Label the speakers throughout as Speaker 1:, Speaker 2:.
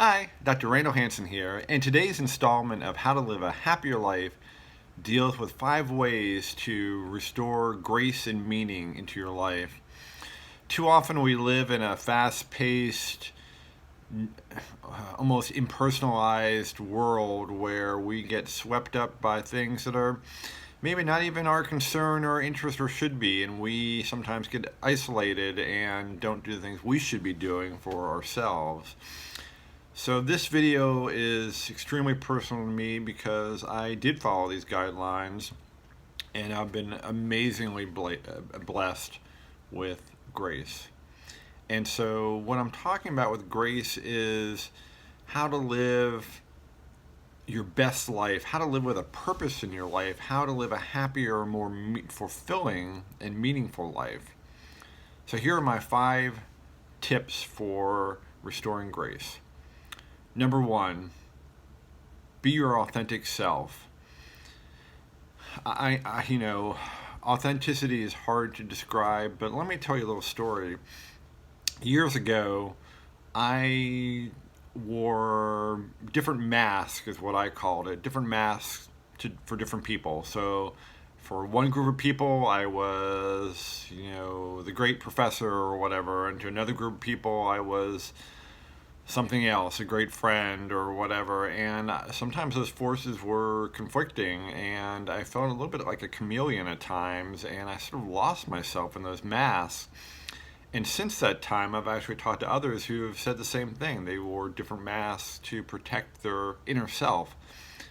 Speaker 1: Hi, Dr. Randall Hansen here, and today's installment of How to Live a Happier Life deals with 5 ways to restore grace and meaning into your life. Too often we live in a fast-paced, almost impersonalized world where we get swept up by things that are maybe not even our concern or interest or should be, and we sometimes get isolated and don't do the things we should be doing for ourselves. So this video is extremely personal to me because I did follow these guidelines and I've been amazingly blessed with grace. And so what I'm talking about with grace is how to live your best life, how to live with a purpose in your life, how to live a happier, more fulfilling and meaningful life. So here are my 5 tips for restoring grace. Number 1, be your authentic self. Authenticity is hard to describe, but let me tell you a little story. Years ago, I wore different masks, is what I called it, different masks for different people. So for one group of people, I was, the great professor or whatever, and to another group of people, I was something else, a great friend or whatever, and sometimes those forces were conflicting, and I felt a little bit like a chameleon at times, and I sort of lost myself in those masks. And since that time, I've actually talked to others who have said the same thing. They wore different masks to protect their inner self.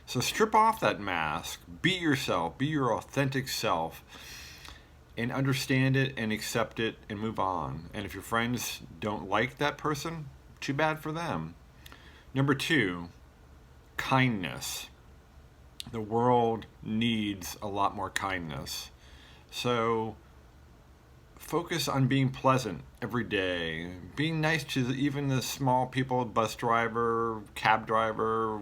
Speaker 1: So strip off that mask, be yourself, be your authentic self, and understand it and accept it and move on. And if your friends don't like that person, too bad for them. Number 2, kindness. The world needs a lot more kindness. So focus on being pleasant every day, being nice to even the small people, bus driver, cab driver,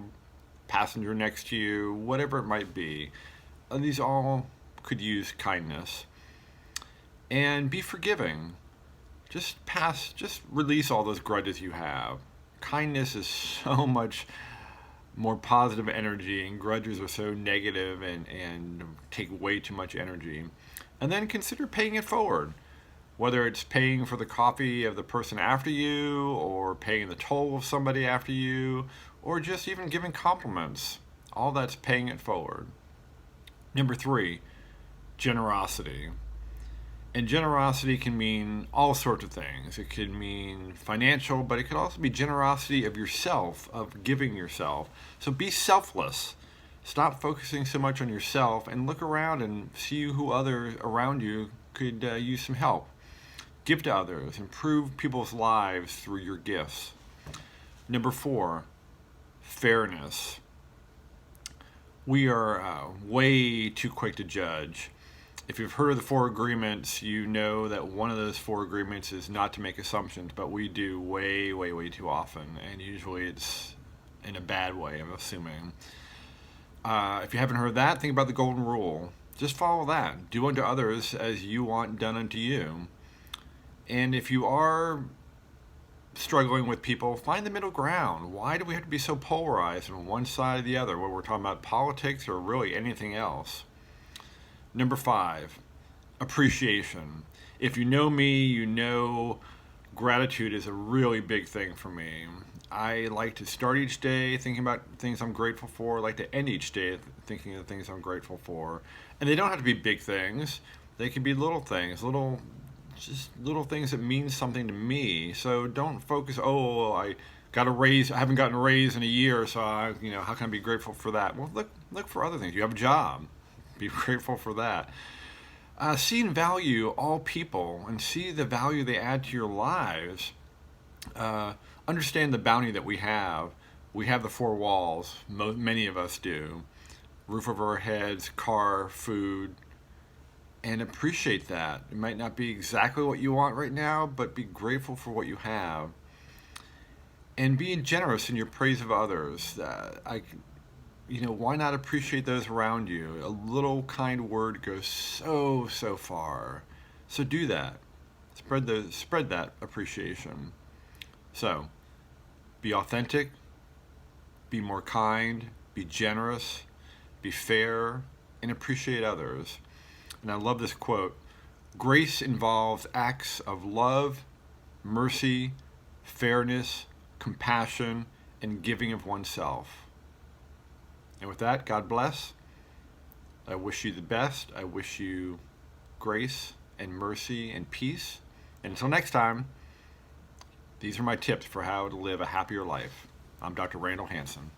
Speaker 1: passenger next to you, whatever it might be. These all could use kindness. And be forgiving. Just release all those grudges you have. Kindness is so much more positive energy, and grudges are so negative and take way too much energy. And then consider paying it forward. Whether it's paying for the coffee of the person after you, or paying the toll of somebody after you, or just even giving compliments. All that's paying it forward. Number 3, generosity. And generosity can mean all sorts of things. It could mean financial, but it could also be generosity of yourself, of giving yourself. So be selfless. Stop focusing so much on yourself and look around and see who others around you could use some help. Give to others. Improve people's lives through your gifts. Number 4, fairness. We are way too quick to judge. If you've heard of the 4 agreements, you know that one of those 4 agreements is not to make assumptions, but we do way, way, way too often, and usually it's in a bad way, I'm assuming. If you haven't heard that, think about the golden rule. Just follow that. Do unto others as you want done unto you. And if you are struggling with people, find the middle ground. Why do we have to be so polarized on one side or the other, whether we're talking about politics or really anything else? Number 5, appreciation. If you know me, you know gratitude is a really big thing for me. I like to start each day thinking about things I'm grateful for. I like to end each day thinking of things I'm grateful for. And they don't have to be big things. They can be little things, just little things that mean something to me. So don't focus, I got a raise, I haven't gotten a raise in a year, so how can I be grateful for that? Well, look for other things. You have a job. Be grateful for that. See and value all people and see the value they add to your lives. Understand the bounty that we have. We have the 4 walls. Many of us do. Roof over our heads, car, food. And appreciate that. It might not be exactly what you want right now, but be grateful for what you have. And being generous in your praise of others. Why not appreciate those around you? A little kind word goes so far. So do that. Spread that appreciation. So, Be authentic, be more kind, be generous, be fair, and appreciate others. And I love this quote: grace involves acts of love, mercy, fairness, compassion, and giving of oneself. And with that, God bless. I wish you the best. I wish you grace and mercy and peace. And until next time, these are my tips for how to live a happier life. I'm Dr. Randall Hansen.